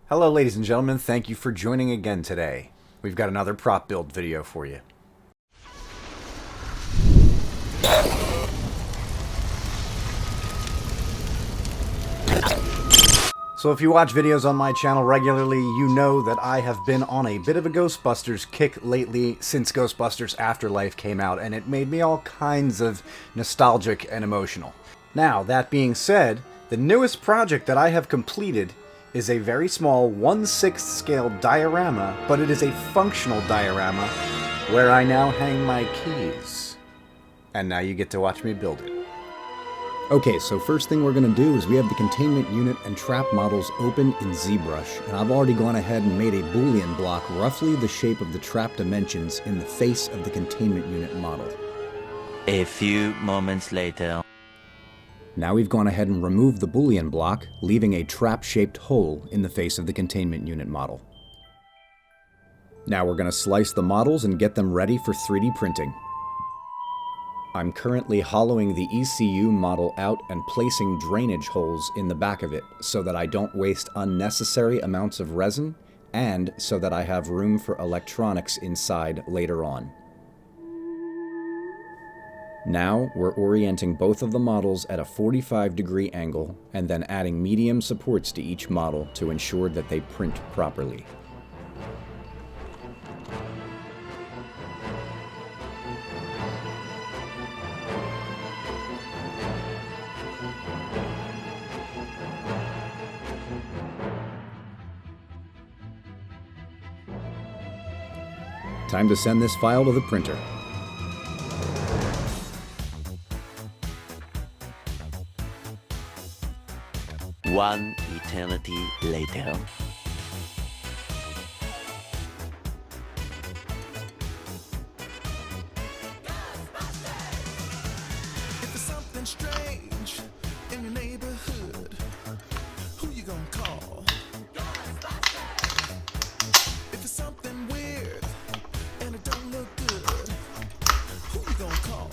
Hello ladies and gentlemen, thank you for joining again today. We've got another prop build video for you. So if you watch videos on my channel regularly, you know that I have been on a bit of a Ghostbusters kick lately since Ghostbusters Afterlife came out, and it made me all kinds of nostalgic and emotional. Now, that being said, the newest project that I have completed is a very small 1/6 scale diorama, but it is a functional diorama where I now hang my keys. And now you get to watch me build it. Okay, so first thing we're going to do is we have the containment unit and trap models open in ZBrush, and I've already gone ahead and made a Boolean block roughly the shape of the trap dimensions in the face of the containment unit model. A few moments later. Now we've gone ahead and removed the Boolean block, leaving a trap-shaped hole in the face of the containment unit model. Now we're going to slice the models and get them ready for 3D printing. I'm currently hollowing the ECU model out and placing drainage holes in the back of it so that I don't waste unnecessary amounts of resin and so that I have room for electronics inside later on. Now we're orienting both of the models at a 45-degree angle and then adding medium supports to each model to ensure that they print properly. Time to send this file to the printer. One eternity later. If there's something strange in your neighborhood, who you gonna call? If there's something weird and it don't look good, who you gonna call?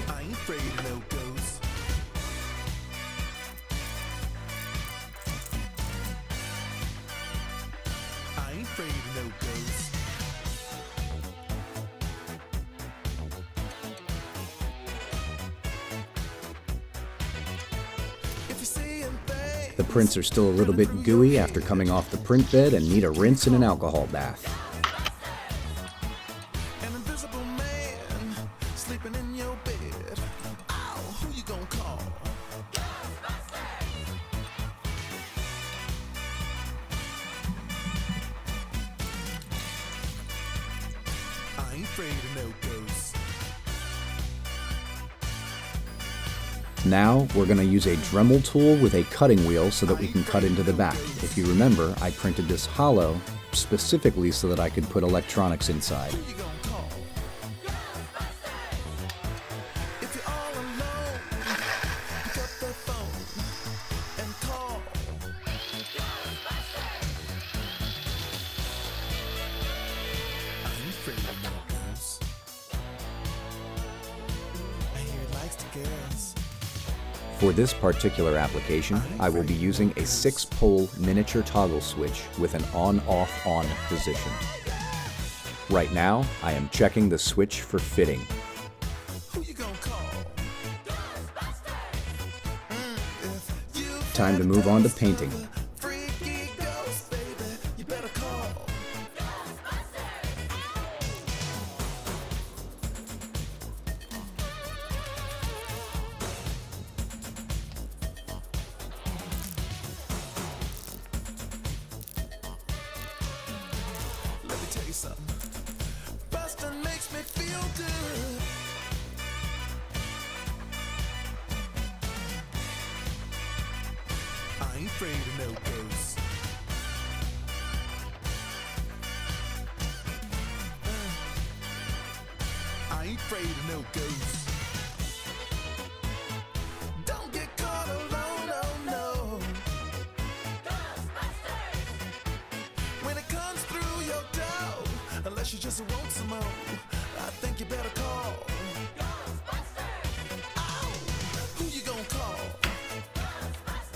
I ain't afraid of no ghosts. I ain't afraid of no ghosts. If you're seeing things, The prints are still a little bit gooey after coming off the print bed and need a rinse and an alcohol bath. an invisible man sleeping in your bed, ow, who you gonna call? I ain't afraid of no ghosts. Now we're going to use a Dremel tool with a cutting wheel so that we can cut into the back. If you remember, I printed this hollow specifically so that I could put electronics inside. Who you gonna call? If you're all alone, pick up the phone and call. I ain't afraid of no ghosts. I hear it likes to gas. For this particular application, I will be using a 6-pole miniature toggle switch with an on-off-on position. Right now, I am checking the switch for fitting. Who you gonna call? If you Time to move on to painting. freaky ghost, baby, you better call. Let me tell you something. Bustin' makes me feel good. I ain't afraid of no ghosts. I ain't afraid of no ghosts. Don't get caught alone, oh no. When it comes through your door, unless you just want some more, I think you better call.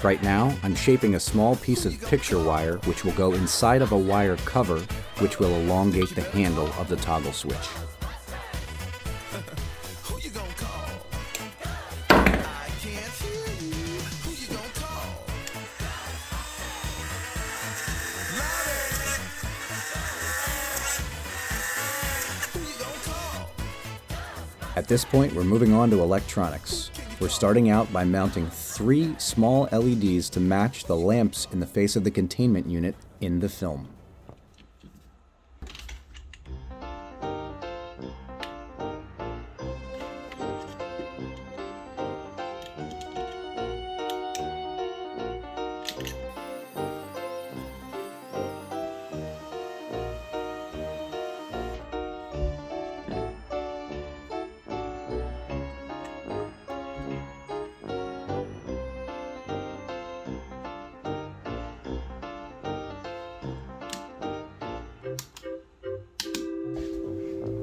Right now, I'm shaping a small piece of picture wire which will go inside of a wire cover which will elongate the handle of the toggle switch. Who you gonna call? I can't hear you. Who you gonna call? Louder. Who you gonna call? At this point, we're moving on to electronics. We're starting out by mounting 3 small LEDs to match the lamps in the face of the containment unit in the film.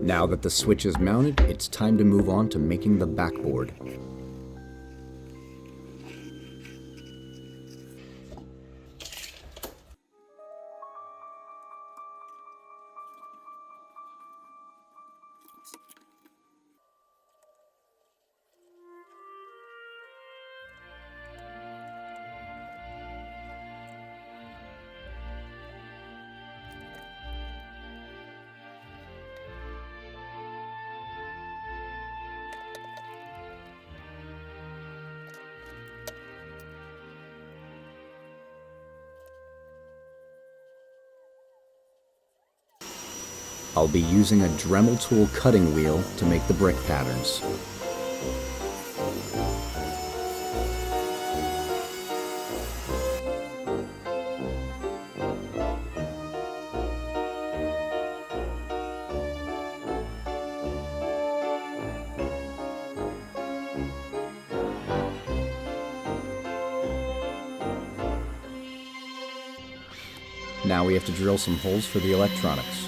Now that the switch is mounted, it's time to move on to making the backboard. I'll be using a Dremel tool cutting wheel to make the brick patterns. Now we have to drill some holes for the electronics.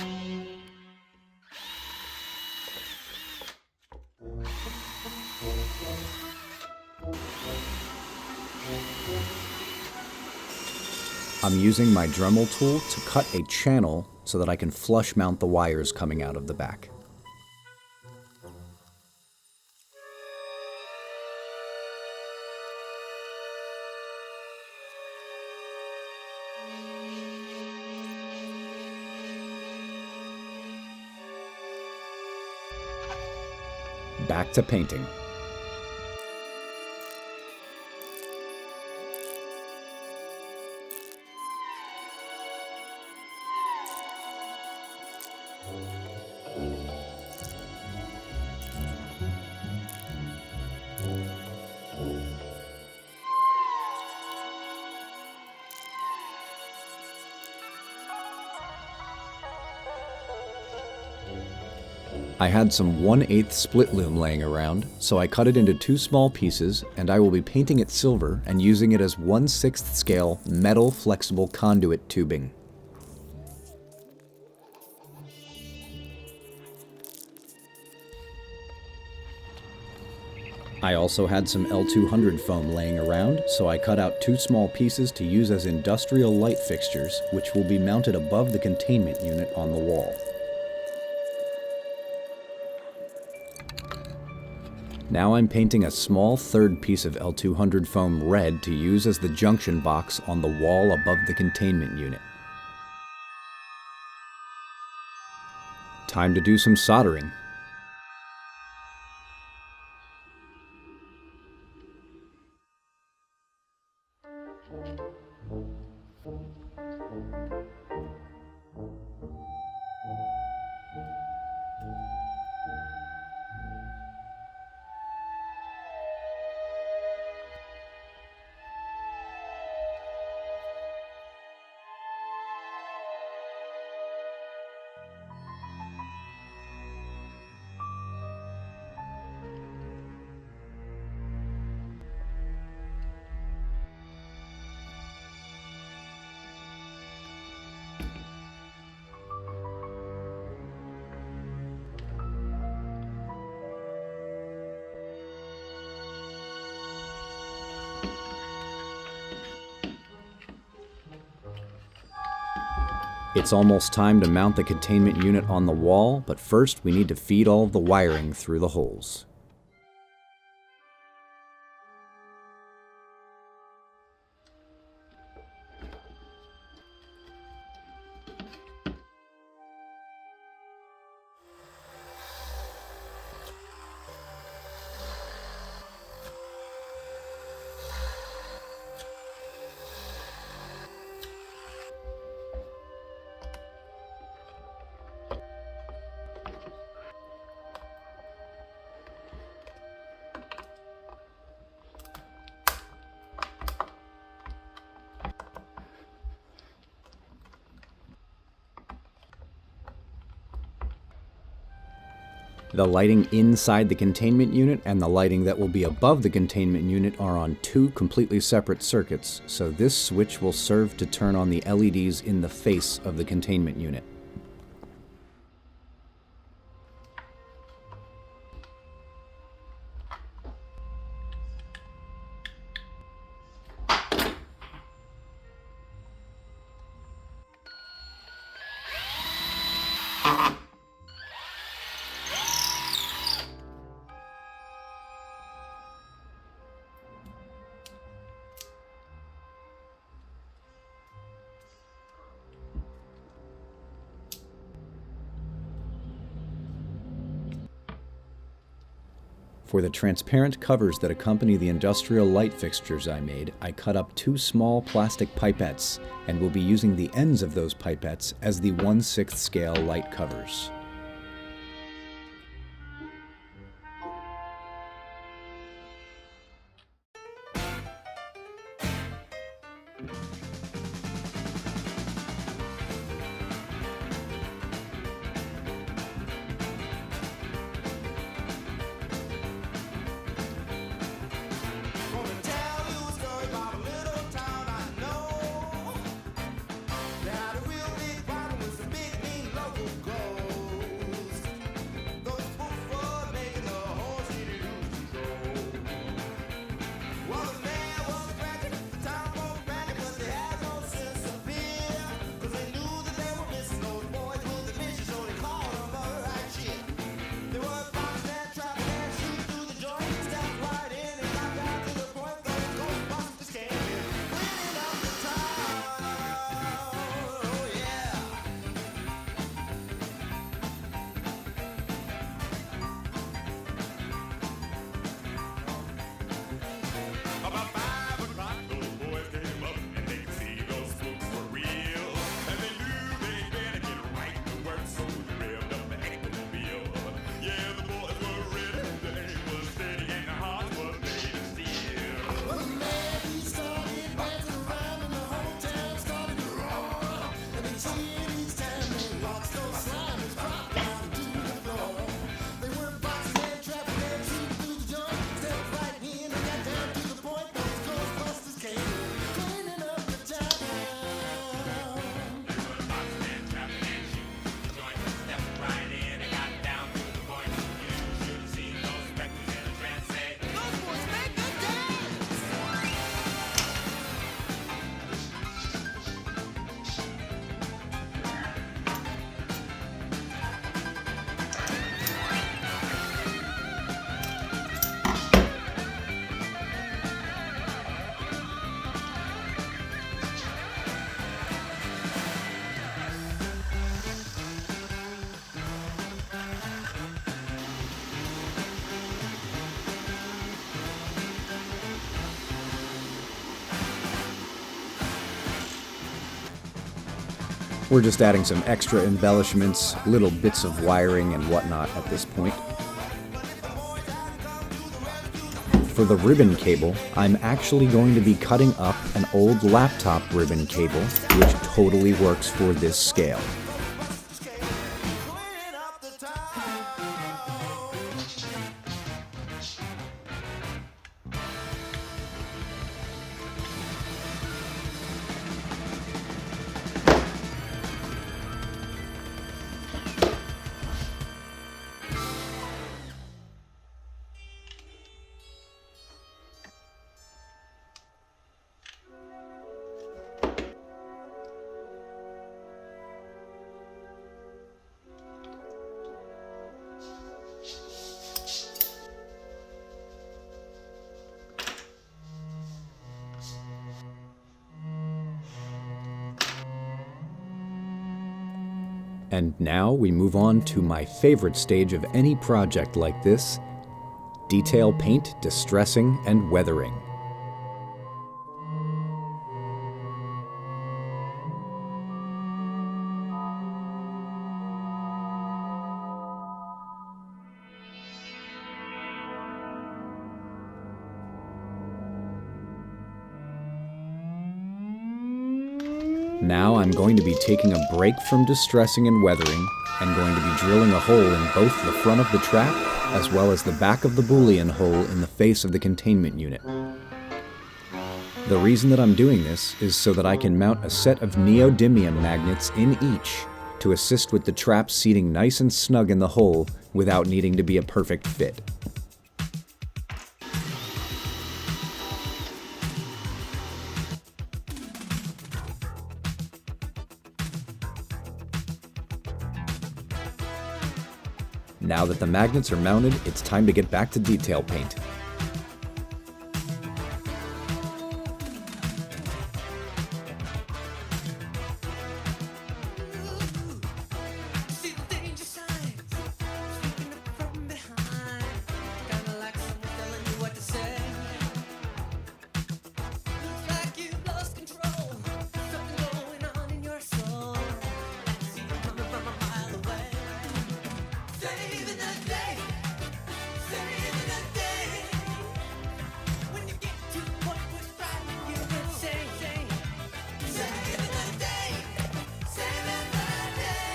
I'm using my Dremel tool to cut a channel so that I can flush mount the wires coming out of the back. Back to painting. I had some 1/8 split loom laying around, so I cut it into 2 small pieces, and I will be painting it silver and using it as 1/6 scale metal flexible conduit tubing. I also had some L200 foam laying around, so I cut out 2 small pieces to use as industrial light fixtures, which will be mounted above the containment unit on the wall. Now I'm painting a small third piece of L200 foam red to use as the junction box on the wall above the containment unit. Time to do some soldering. It's almost time to mount the containment unit on the wall, but first we need to feed all of the wiring through the holes. The lighting inside the containment unit and the lighting that will be above the containment unit are on two completely separate circuits, so this switch will serve to turn on the LEDs in the face of the containment unit. For the transparent covers that accompany the industrial light fixtures I made, I cut up two small plastic pipettes and will be using the ends of those pipettes as the 1/6 scale light covers. Gonna tell you a story about a little town I know. They had a real big problem with some big mean local ghosts. Those fools were making the whole city lose control. Well, the mayor was frantic, the town was frantic, but they had no sense of fear. 'Cause they knew that they were missing those boys with the mission, so they called them the right shit. They were boxing and trapping and shooting through the joint, stepped right in and got down to the point. Those Ghostbusters came in, cleaning up the town. Oh yeah. About 5 o'clock, those boys came up and they could see those spooks were real. And they knew they better get right to work, so they revved up the Hank-o-mobile. Yeah, the boys were ready, the aim was steady, and the hearts were made of steel. Well, the man, he started dancing around and the whole town started to roar. And they cheered each time they watched those slimes drop down to the floor. They were boxing and trapping and shooting through the joint, stepped right in and got down to the point. Those Ghostbusters came in, cleaning up the town. Those boys make good dance. We're just adding some extra embellishments, little bits of wiring and whatnot at this point. For the ribbon cable, I'm actually going to be cutting up an old laptop ribbon cable, which totally works for this scale. Cleaning up the town. And now we move on to my favorite stage of any project like this: detail paint, distressing, and weathering. Now I'm going to be taking a break from distressing and weathering, and going to be drilling a hole in both the front of the trap as well as the back of the Boolean hole in the face of the containment unit. The reason that I'm doing this is so that I can mount a set of neodymium magnets in each to assist with the trap seating nice and snug in the hole without needing to be a perfect fit. Now that the magnets are mounted, it's time to get back to detail paint. See the danger signs sweeping up from behind, kinda like someone telling you what to say. Looks like you've lost control. Something going on in your soul. I see it coming from a mile away. Saving the day, saving the day. When you get to what was frightening you, can say, saving the day, saving the day.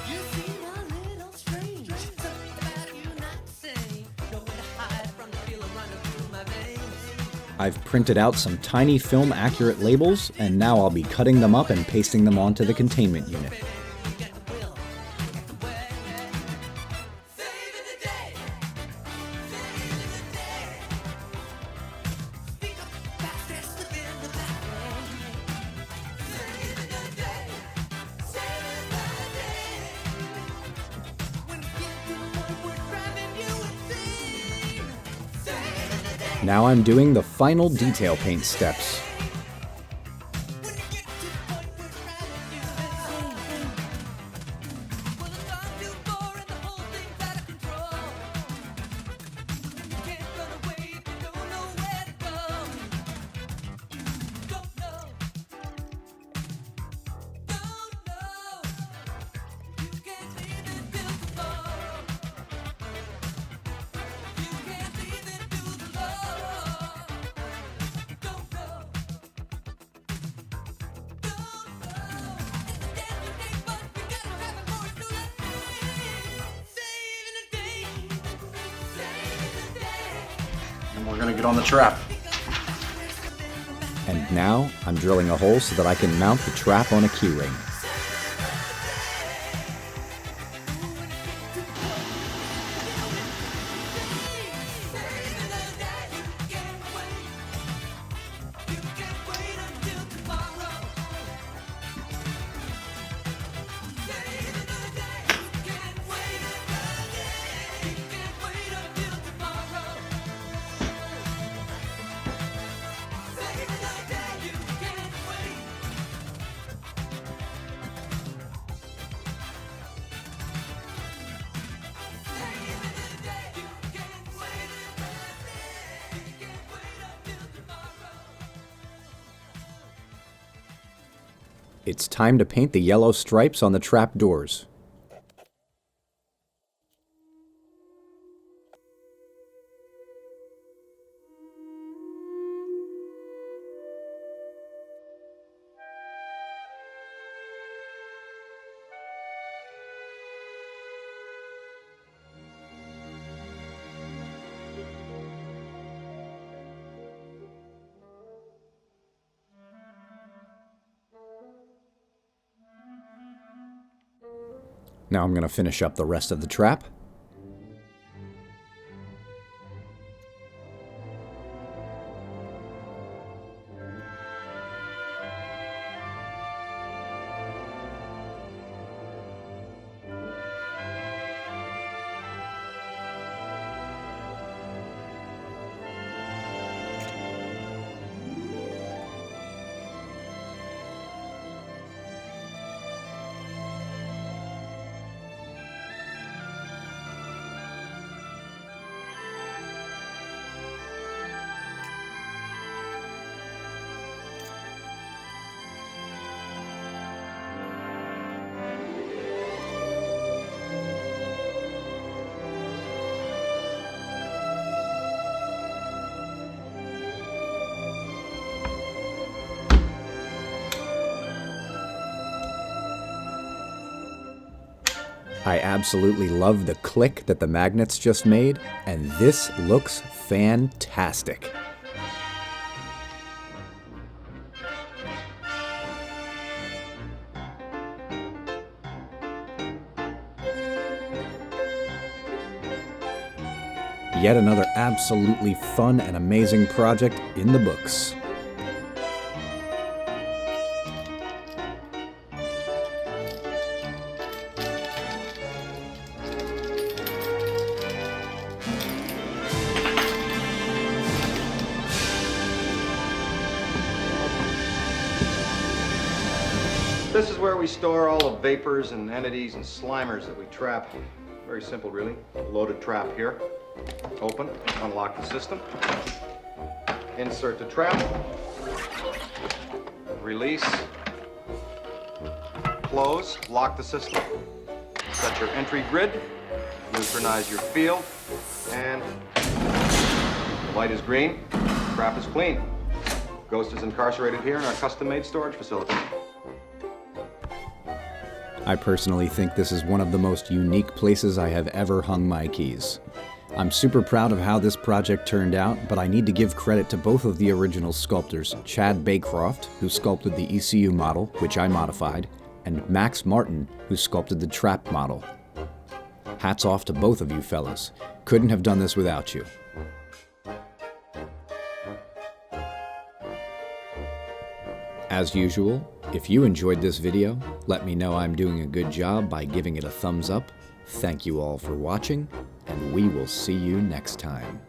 You seem a little strange. Something about you not the same. Nowhere to hide from the feeling running through my veins. I've printed out some tiny film-accurate labels, and now I'll be cutting them up and pasting them onto the containment unit. You got the will, you got the way. Saving the day, saving the day. Speak up fast and slip in the back way. Saving the day, saving the day. When you get to what we're driving you insane. Saving the day. Now I'm doing the final detail paint steps. When you get to what we're driving you insane. Well, it's gone too far and the whole thing's out of control. You can't run away if you don't know where to go. Don't know. You can't leave it till tomorrow. You can't leave it to the Lord. Don't know. It's a dancing day, but we gotta have it more to it. Saving the day, saving the day. And we're gonna get on the trap. And now I'm drilling a hole so that I can mount the trap on a keyring. It's time to paint the yellow stripes on the trap doors. Now I'm going to finish up the rest of the trap. I absolutely love the click that the magnets just made, and this looks fantastic. Yet another absolutely fun and amazing project in the books. This is where we store all the vapors and entities and slimers that we trap. Very simple, really. Loaded trap here. Open, unlock the system. Insert the trap. Release. Close, lock the system. Set your entry grid. Neutronize your field. And the light is green. Trap is clean. Ghost is incarcerated here in our custom-made storage facility. I personally think this is one of the most unique places I have ever hung my keys. I'm super proud of how this project turned out, but I need to give credit to both of the original sculptors, Chad Baycroft, who sculpted the ECU model, which I modified, and Max Martin, who sculpted the trap model. Hats off to both of you fellas. Couldn't have done this without you. As usual, if you enjoyed this video, let me know I'm doing a good job by giving it a thumbs up. Thank you all for watching, and we will see you next time.